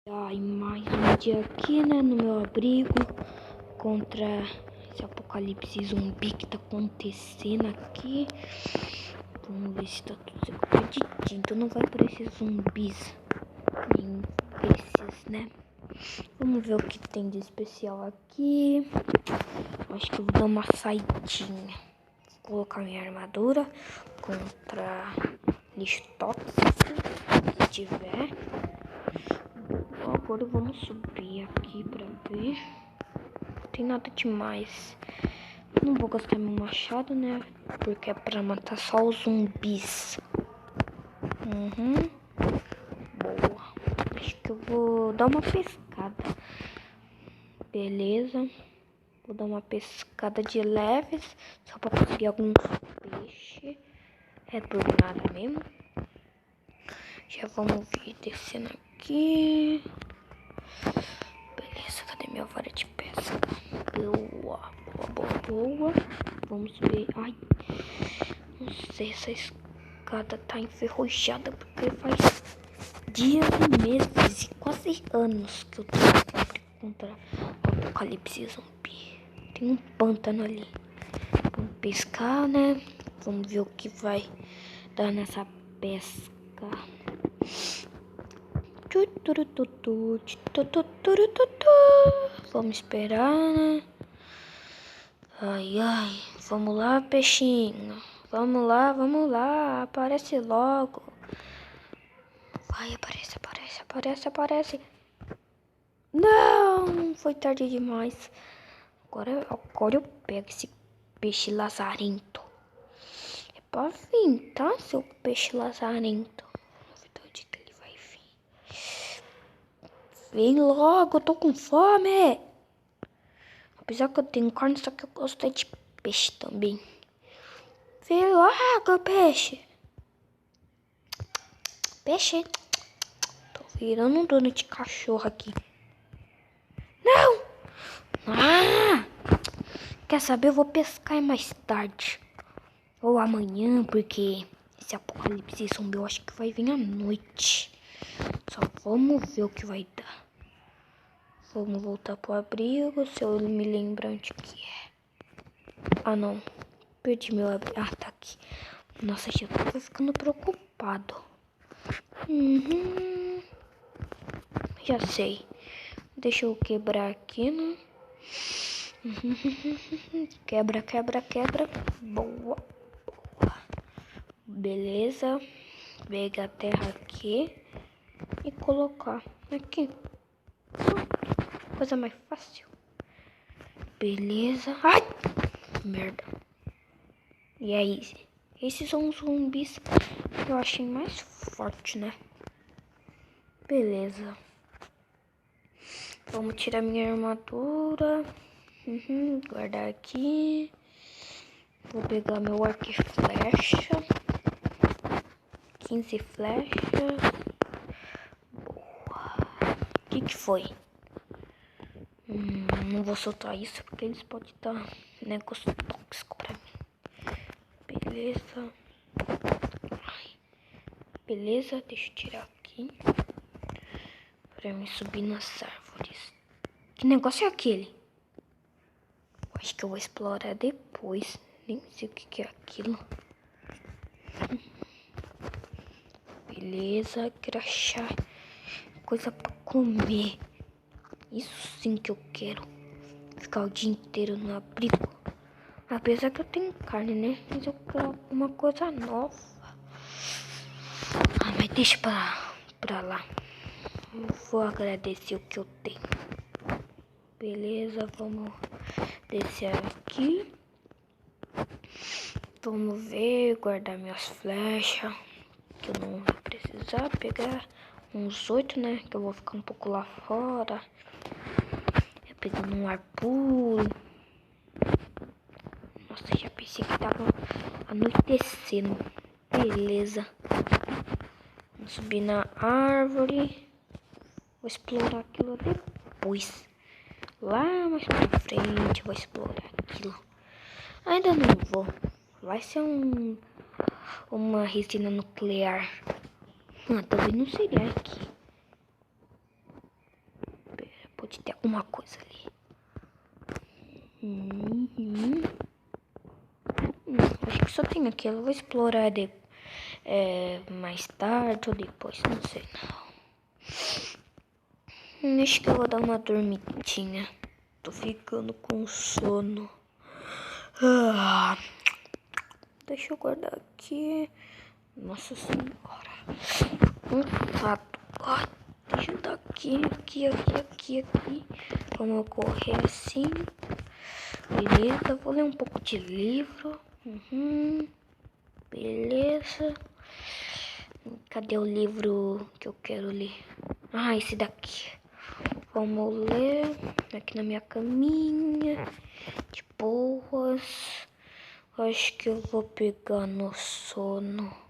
Ai, mais um dia aqui, né, no meu abrigo contra esse apocalipse zumbi que tá acontecendo aqui. Vamos ver se tá tudo certo. Então não vai aparecer zumbis, nem esses, né? Vamos ver o que tem de especial aqui. Acho que eu vou dar uma saidinha. Vou colocar minha armadura contra lixo tóxico, se tiver. Agora vamos subir aqui pra ver. Não tem nada demais. Não vou gastar meu machado, né? Porque é pra matar só os zumbis. Boa. Acho que eu vou dar uma pescada. Beleza. Vou dar uma pescada de leves. Só pra conseguir algum peixe. É por nada mesmo. Já vamos vir descendo aqui. Beleza, cadê minha vara de pesca? Boa. Vamos subir. Ai, não sei, essa escada tá enferrujada porque faz dias e meses e quase anos que eu tô contra o apocalipse zumbi. Tem um pântano ali. Vamos pescar, né? Vamos ver o que vai dar nessa pesca. Vamos esperar, né? Ai, vamos lá, peixinho. Vamos lá, aparece logo. Vai, aparece. Não, foi tarde demais. Agora eu pego esse peixe lazarento. É pra vir, tá, seu peixe lazarento? Onde que ele vai vir? Vem logo, eu tô com fome. Apesar que eu tenho carne, só que eu gosto de peixe também. Vem logo, peixe. Peixe. Tô virando um dono de cachorro aqui. Não! Quer saber? Eu vou pescar mais tarde. Ou amanhã, porque esse apocalipse zumbi eu acho que vai vir à noite. Só vamos ver o que vai dar. Vamos voltar pro abrigo, se eu me lembrar onde que é. Ah, não. Perdi meu abrigo. Ah, tá aqui. Nossa, já tô ficando preocupado. Já sei. Deixa eu quebrar aqui, né? Quebra. Boa. Beleza. Pegar a terra aqui e colocar aqui. Coisa mais fácil. Beleza. Ai! Merda. E aí? Esses são os zumbis que eu achei mais forte, né? Beleza. Vamos tirar minha armadura. Guardar aqui. Vou pegar meu arco e flecha. 15 flechas. Boa. O que foi? Não vou soltar isso porque eles podem dar negócio tóxico pra mim. Beleza. Beleza, deixa eu tirar aqui. Pra mim subir nas árvores. Que negócio é aquele? Acho que eu vou explorar depois. Nem sei o que é aquilo. Beleza, quero achar coisa pra comer. Isso sim que eu quero. Ficar o dia inteiro no abrigo. Apesar que eu tenho carne, né? Mas eu quero alguma coisa nova. Mas deixa pra lá. Eu vou agradecer o que eu tenho. Beleza, vamos descer aqui. Vamos ver, guardar minhas flechas. Que eu não vou precisar pegar uns 8, né? Que eu vou ficar um pouco lá fora. Pegando um ar puro. Nossa, já pensei que tava anoitecendo. Beleza. Vamos subir na árvore. Vou explorar aquilo depois. Lá mais pra frente eu vou explorar aquilo. Ainda não vou. Vai ser uma resina nuclear. Também não seria aqui. Pode ter alguma coisa ali. Acho que só tem aquilo. Eu vou explorar mais tarde ou depois, não sei não. Acho que eu vou dar uma dormidinha. Tô ficando com sono. Deixa eu guardar aqui. Nossa senhora. Um fato. Deixa eu dar aqui. Vamos correr assim. Beleza. Vou ler um pouco de livro. Beleza. Cadê o livro que eu quero ler? Ah, esse daqui. Vamos ler. Aqui na minha caminha. De boas. Acho que eu vou pegar no sono.